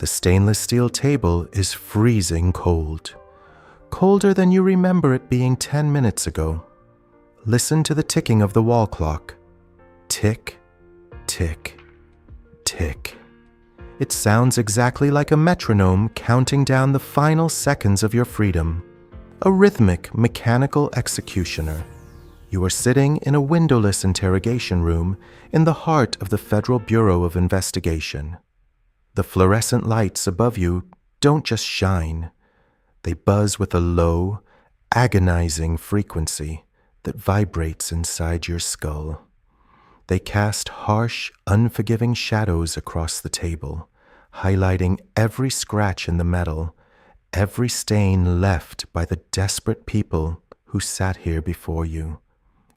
The stainless steel table is freezing cold. Colder than you remember it being 10 minutes ago. Listen to the ticking of the wall clock. Tick, tick, tick. It sounds exactly like a metronome counting down the final seconds of your freedom. A rhythmic, mechanical executioner. You are sitting in a windowless interrogation room in the heart of the Federal Bureau of Investigation. The fluorescent lights above you don't just shine. They buzz with a low, agonizing frequency that vibrates inside your skull. They cast harsh, unforgiving shadows across the table, highlighting every scratch in the metal, every stain left by the desperate people who sat here before you.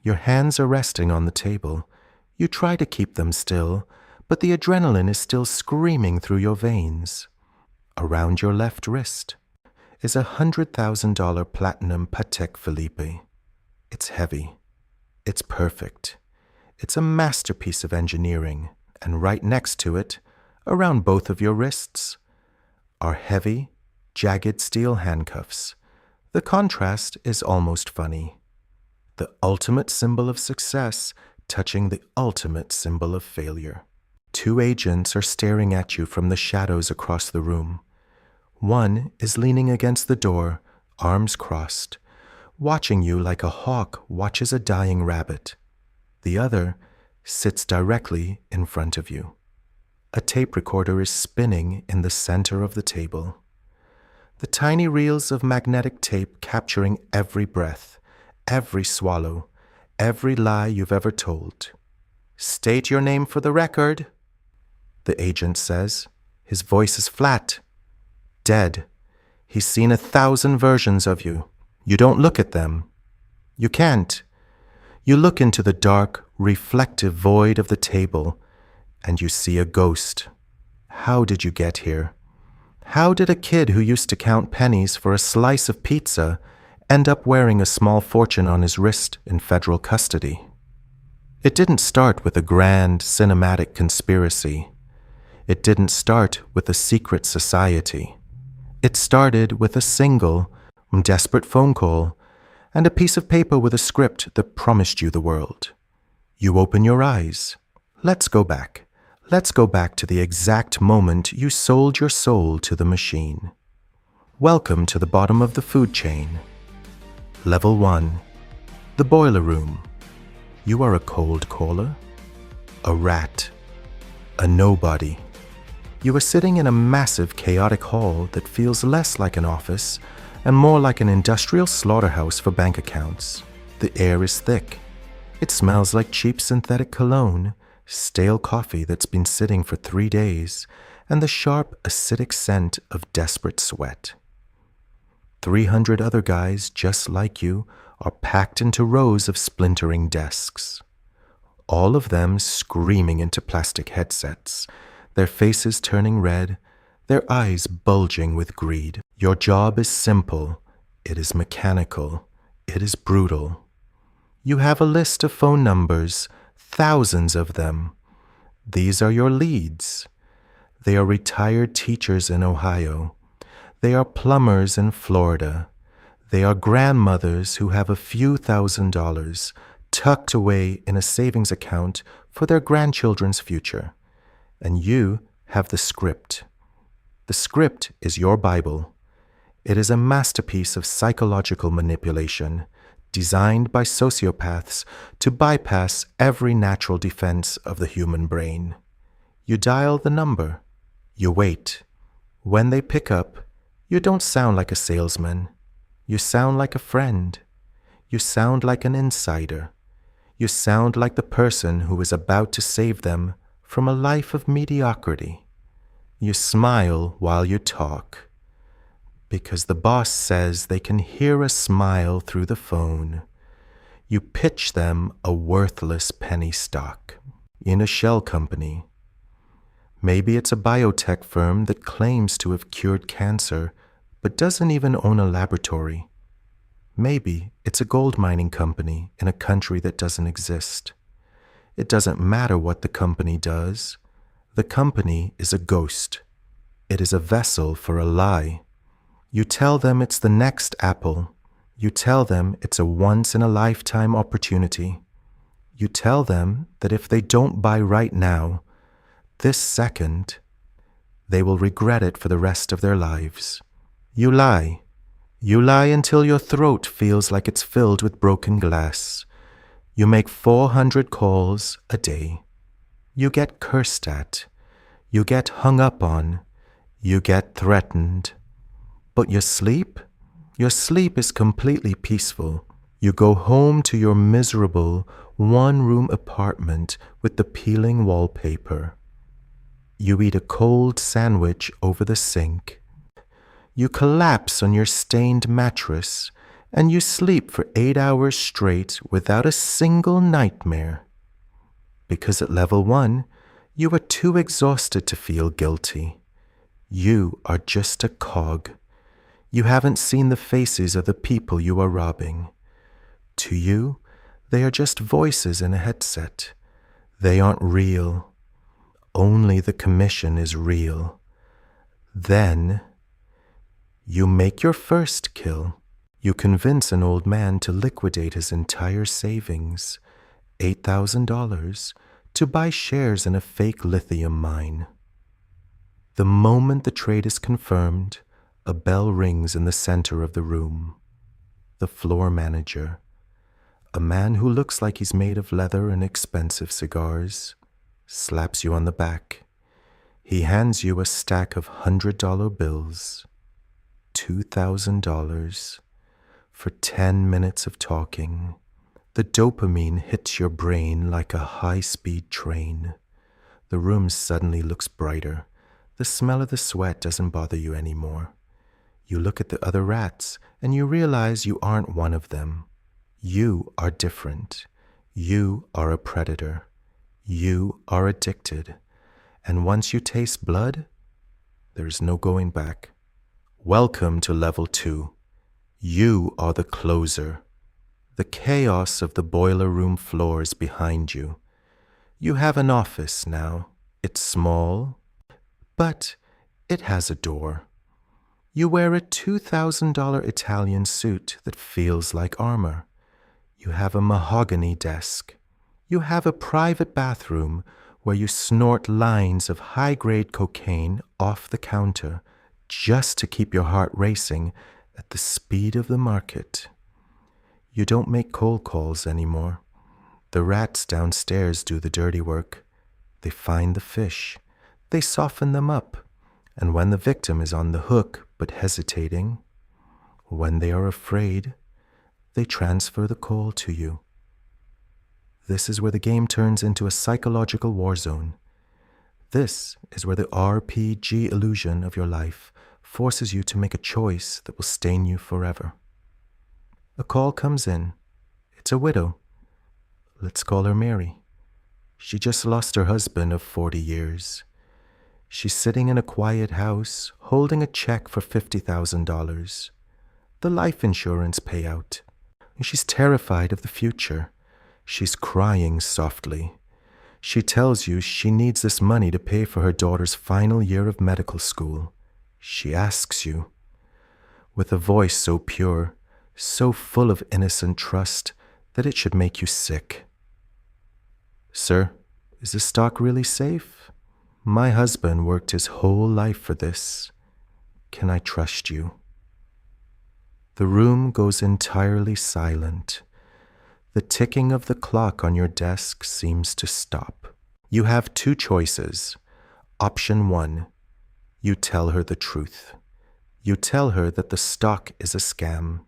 Your hands are resting on the table. You try to keep them still, but the adrenaline is still screaming through your veins. Around your left wrist is a $100,000 platinum Patek Philippe. It's heavy. It's perfect. It's a masterpiece of engineering, and right next to it, around both of your wrists, are heavy, jagged steel handcuffs. The contrast is almost funny. The ultimate symbol of success touching the ultimate symbol of failure. 2 agents are staring at you from the shadows across the room. One is leaning against the door, arms crossed, watching you like a hawk watches a dying rabbit. The other sits directly in front of you. A tape recorder is spinning in the center of the table. The tiny reels of magnetic tape capturing every breath, every swallow, every lie you've ever told. "State your name for the record," the agent says. His voice is flat, dead. He's seen 1,000 versions of you. You don't look at them. You can't. You look into the dark, reflective void of the table, and you see a ghost. How did you get here? How did a kid who used to count pennies for a slice of pizza end up wearing a small fortune on his wrist in federal custody? It didn't start with a grand, cinematic conspiracy. It didn't start with a secret society. It started with a single, desperate phone call and a piece of paper with a script that promised you the world. You open your eyes. Let's go back. Let's go back to the exact moment you sold your soul to the machine. Welcome to the bottom of the food chain. Level 1. The boiler room. You are a cold caller, a rat, a nobody. You are sitting in a massive, chaotic hall that feels less like an office and more like an industrial slaughterhouse for bank accounts. The air is thick. It smells like cheap synthetic cologne, stale coffee that's been sitting for 3 days, and the sharp, acidic scent of desperate sweat. 300 other guys just like you are packed into rows of splintering desks. All of them screaming into plastic headsets, their faces turning red, their eyes bulging with greed. Your job is simple. It is mechanical. It is brutal. You have a list of phone numbers, thousands of them. These are your leads. They are retired teachers in Ohio. They are plumbers in Florida. They are grandmothers who have a few $1,000s tucked away in a savings account for their grandchildren's future. And you have the script. The script is your Bible. It is a masterpiece of psychological manipulation, designed by sociopaths to bypass every natural defense of the human brain. You dial the number. You wait. When they pick up, you don't sound like a salesman. You sound like a friend. You sound like an insider. You sound like the person who is about to save them from a life of mediocrity. You smile while you talk, because the boss says they can hear a smile through the phone. You pitch them a worthless penny stock in a shell company. Maybe it's a biotech firm that claims to have cured cancer, but doesn't even own a laboratory. Maybe it's a gold mining company in a country that doesn't exist. It doesn't matter what the company does. The company is a ghost. It is a vessel for a lie. You tell them it's the next Apple. You tell them it's a once-in-a-lifetime opportunity. You tell them that if they don't buy right now, this second, they will regret it for the rest of their lives. You lie. You lie until your throat feels like it's filled with broken glass. You make 400 calls a day. You get cursed at. You get hung up on. You get threatened. But your sleep is completely peaceful. You go home to your miserable one-room apartment with the peeling wallpaper. You eat a cold sandwich over the sink. You collapse on your stained mattress, and you sleep for 8 hours straight without a single nightmare. Because at level 1, you are too exhausted to feel guilty. You are just a cog. You haven't seen the faces of the people you are robbing. To you, they are just voices in a headset. They aren't real. Only the commission is real. Then, you make your first kill. You convince an old man to liquidate his entire savings, $8,000, to buy shares in a fake lithium mine. The moment the trade is confirmed, a bell rings in the center of the room. The floor manager, a man who looks like he's made of leather and expensive cigars, slaps you on the back. He hands you a stack of $100 bills, $2,000, for 10 minutes of talking. The dopamine hits your brain like a high-speed train. The room suddenly looks brighter. The smell of the sweat doesn't bother you anymore. You look at the other rats and you realize you aren't one of them. You are different. You are a predator. You are addicted. And once you taste blood, there's no going back. Welcome to level 2. You are the closer. The chaos of the boiler room floor is behind you. You have an office now. It's small, but it has a door. You wear a $2,000 Italian suit that feels like armor. You have a mahogany desk. You have a private bathroom where you snort lines of high-grade cocaine off the counter just to keep your heart racing at the speed of the market. You don't make cold calls anymore. The rats downstairs do the dirty work. They find the fish. They soften them up. And when the victim is on the hook but hesitating, when they are afraid, they transfer the call to you. This is where the game turns into a psychological war zone. This is where the RPG illusion of your life forces you to make a choice that will stain you forever. A call comes in. It's a widow. Let's call her Mary. She just lost her husband of 40 years. She's sitting in a quiet house, holding a check for $50,000. The life insurance payout. She's terrified of the future. She's crying softly. She tells you she needs this money to pay for her daughter's final year of medical school. She asks you, with a voice so pure, so full of innocent trust that it should make you sick. Sir, is this stock really safe? My husband worked his whole life for this. Can I trust you? The room goes entirely silent. The ticking of the clock on your desk seems to stop. You have 2 choices. Option 1, you tell her the truth. You tell her that the stock is a scam.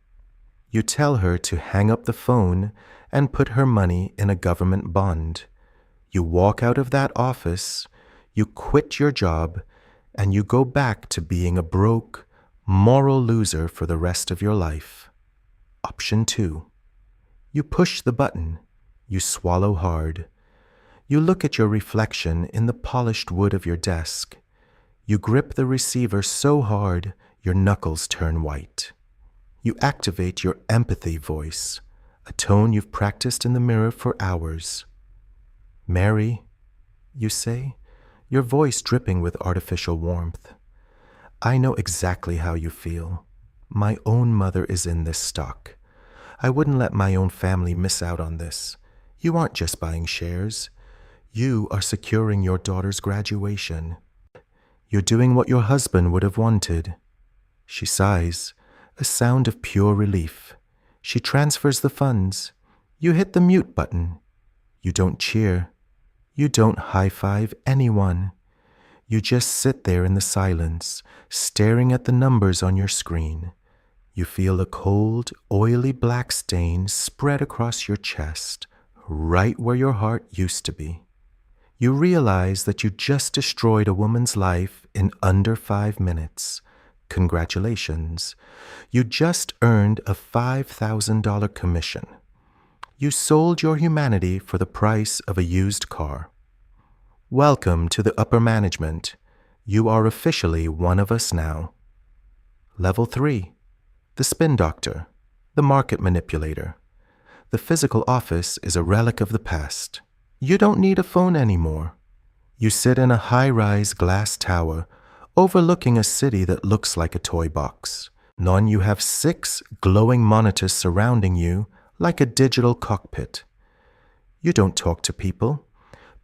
You tell her to hang up the phone and put her money in a government bond. You walk out of that office, you quit your job, and you go back to being a broke, moral loser for the rest of your life. Option 2. You push the button. You swallow hard. You look at your reflection in the polished wood of your desk. You grip the receiver so hard your knuckles turn white. You activate your empathy voice, a tone you've practiced in the mirror for hours. Mary, you say, your voice dripping with artificial warmth. I know exactly how you feel. My own mother is in this stock. I wouldn't let my own family miss out on this. You aren't just buying shares. You are securing your daughter's graduation. You're doing what your husband would have wanted. She sighs, a sound of pure relief. She transfers the funds. You hit the mute button. You don't cheer. You don't high-five anyone. You just sit there in the silence, staring at the numbers on your screen. You feel a cold, oily black stain spread across your chest, right where your heart used to be. You realize that you just destroyed a woman's life in under 5 minutes. Congratulations. You just earned a $5,000 commission. You sold your humanity for the price of a used car. Welcome to the upper management. You are officially one of us now. Level 3. The spin doctor, the market manipulator. The physical office is a relic of the past. You don't need a phone anymore. You sit in a high-rise glass tower overlooking a city that looks like a toy box. You have 6 glowing monitors surrounding you like a digital cockpit. You don't talk to people.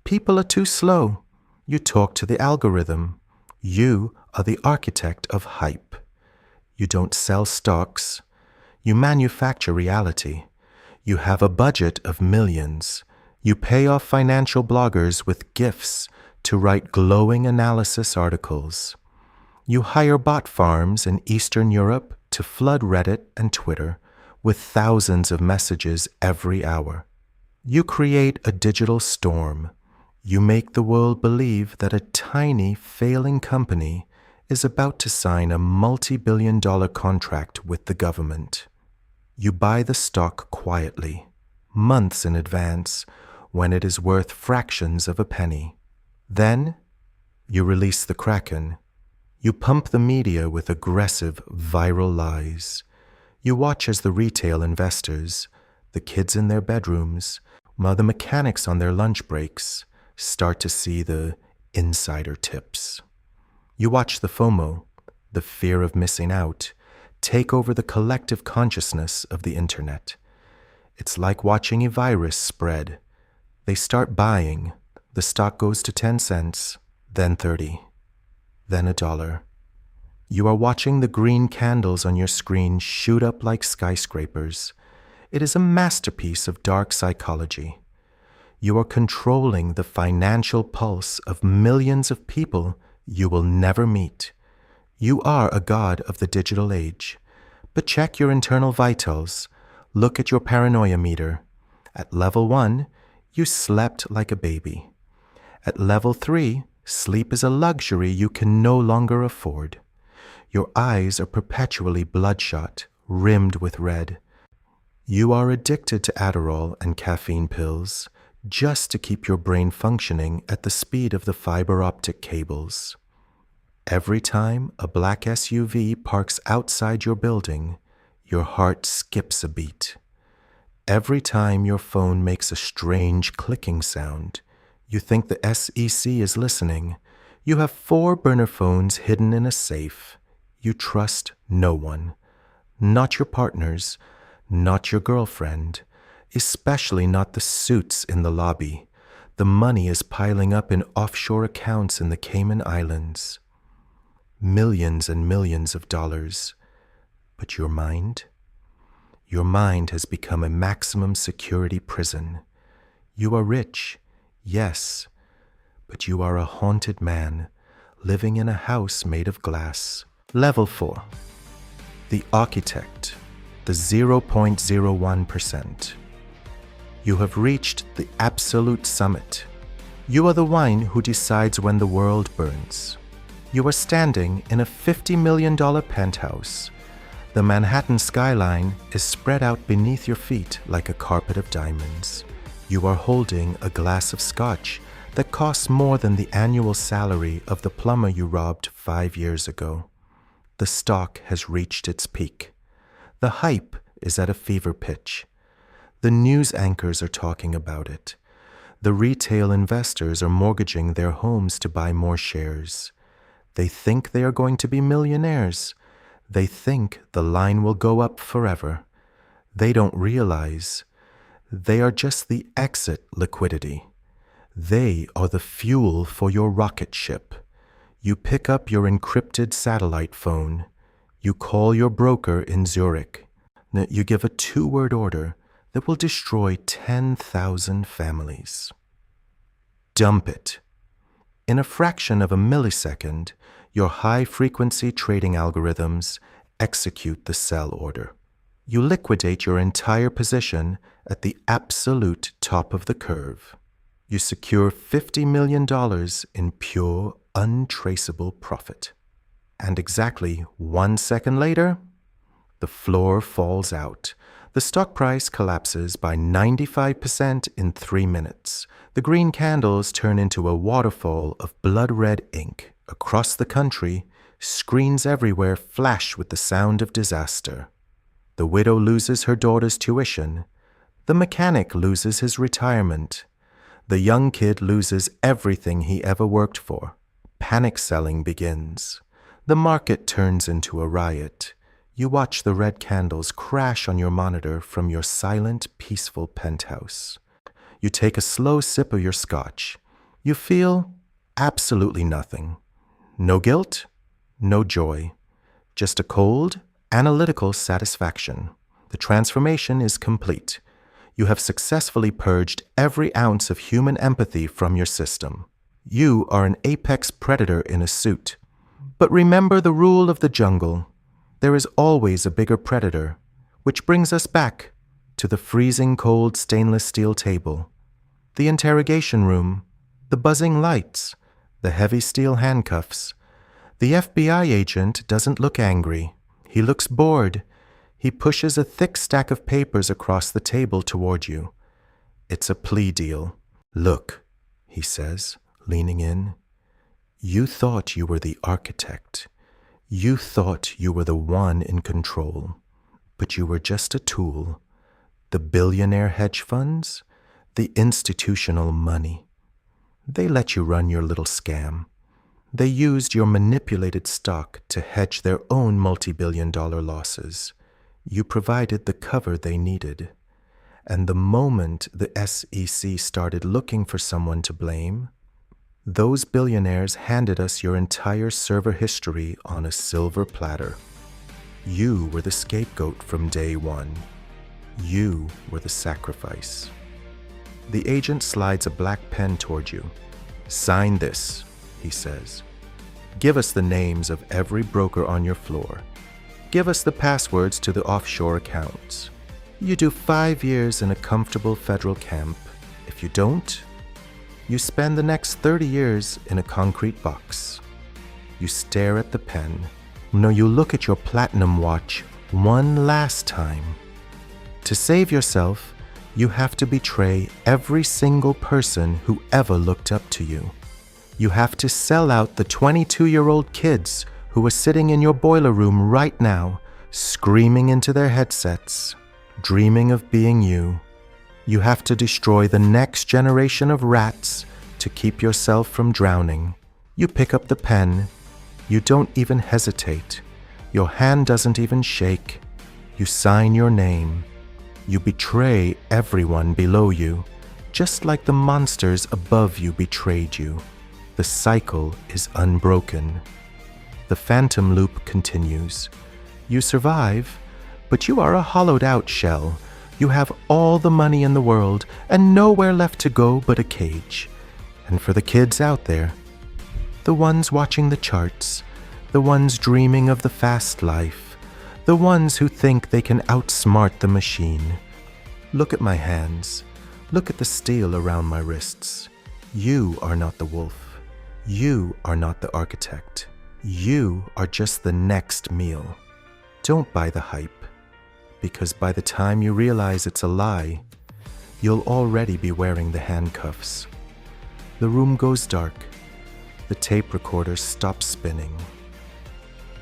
People are too slow. You talk to the algorithm. You are the architect of hype. You don't sell stocks. You manufacture reality. You have a budget of millions. You pay off financial bloggers with gifts to write glowing analysis articles. You hire bot farms in Eastern Europe to flood Reddit and Twitter with thousands of messages every hour. You create a digital storm. You make the world believe that a tiny, failing company is about to sign a multi-billion-dollar contract with the government. You buy the stock quietly, months in advance, when it is worth fractions of a penny. Then, you release the Kraken. You pump the media with aggressive, viral lies. You watch as the retail investors, the kids in their bedrooms, while the mechanics on their lunch breaks, start to see the insider tips. You watch the FOMO, the fear of missing out, take over the collective consciousness of the internet. It's like watching a virus spread. They start buying. The stock goes to 10 cents, then 30, then $1. You are watching the green candles on your screen shoot up like skyscrapers. It is a masterpiece of dark psychology. You are controlling the financial pulse of millions of people you will never meet. You are a god of the digital age. But check your internal vitals. Look at your paranoia meter. At level 1, you slept like a baby. At level 3, sleep is a luxury you can no longer afford. Your eyes are perpetually bloodshot, rimmed with red. You are addicted to Adderall and caffeine pills just to keep your brain functioning at the speed of the fiber optic cables. Every time a black SUV parks outside your building, your heart skips a beat. Every time your phone makes a strange clicking sound, you think the SEC is listening. You have 4 burner phones hidden in a safe. You trust no one. Not your partners, not your girlfriend, especially not the suits in the lobby. The money is piling up in offshore accounts in the Cayman Islands. Millions and millions of dollars. But your mind? Your mind has become a maximum security prison. You are rich, yes, but you are a haunted man living in a house made of glass. Level 4. The architect, the 0.01%. You have reached the absolute summit. You are the one who decides when the world burns. You are standing in a $50 million penthouse. The Manhattan skyline is spread out beneath your feet like a carpet of diamonds. You are holding a glass of scotch that costs more than the annual salary of the plumber you robbed 5 years ago. The stock has reached its peak. The hype is at a fever pitch. The news anchors are talking about it. The retail investors are mortgaging their homes to buy more shares. They think they are going to be millionaires. They think the line will go up forever. They don't realize they are just the exit liquidity. They are the fuel for your rocket ship. You pick up your encrypted satellite phone. You call your broker in Zurich. You give a 2-word order that will destroy 10,000 families. Dump it. In a fraction of a millisecond, your high-frequency trading algorithms execute the sell order. You liquidate your entire position at the absolute top of the curve. You secure $50 million in pure, untraceable profit. And exactly 1 second later, the floor falls out. The stock price collapses by 95% in 3 minutes. The green candles turn into a waterfall of blood-red ink. Across the country, screens everywhere flash with the sound of disaster. The widow loses her daughter's tuition. The mechanic loses his retirement. The young kid loses everything he ever worked for. Panic selling begins. The market turns into a riot. You watch the red candles crash on your monitor from your silent, peaceful penthouse. You take a slow sip of your scotch. You feel absolutely nothing. No guilt, no joy. Just a cold, analytical satisfaction. The transformation is complete. You have successfully purged every ounce of human empathy from your system. You are an apex predator in a suit. But remember the rule of the jungle. There is always a bigger predator, which brings us back to the freezing cold stainless steel table, the interrogation room, the buzzing lights, the heavy steel handcuffs. The FBI agent doesn't look angry. He looks bored. He pushes a thick stack of papers across the table toward you. It's a plea deal. Look, he says, leaning in. You thought you were the architect. You thought you were the one in control, but you were just a tool. The billionaire hedge funds, the institutional money. They let you run your little scam. They used your manipulated stock to hedge their own multi-billion-dollar losses. You provided the cover they needed. And the moment the SEC started looking for someone to blame, those billionaires handed us your entire server history on a silver platter. You were the scapegoat from day one. You were the sacrifice. The agent slides a black pen toward you. Sign this, he says. Give us the names of every broker on your floor. Give us the passwords to the offshore accounts. You do 5 years in a comfortable federal camp. If you don't, you spend the next 30 years in a concrete box. You stare at the pen. No, you look at your platinum watch one last time. To save yourself, you have to betray every single person who ever looked up to you. You have to sell out the 22-year-old kids who are sitting in your boiler room right now, screaming into their headsets, dreaming of being you. You have to destroy the next generation of rats to keep yourself from drowning. You pick up the pen. You don't even hesitate. Your hand doesn't even shake. You sign your name. You betray everyone below you, just like the monsters above you betrayed you. The cycle is unbroken. The phantom loop continues. You survive, but you are a hollowed-out shell. You have all the money in the world and nowhere left to go but a cage. And for the kids out there, the ones watching the charts, the ones dreaming of the fast life, the ones who think they can outsmart the machine. Look at my hands. Look at the steel around my wrists. You are not the wolf. You are not the architect. You are just the next meal. Don't buy the hype, because by the time you realize it's a lie, you'll already be wearing the handcuffs. The room goes dark. The tape recorder stops spinning.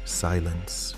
Silence.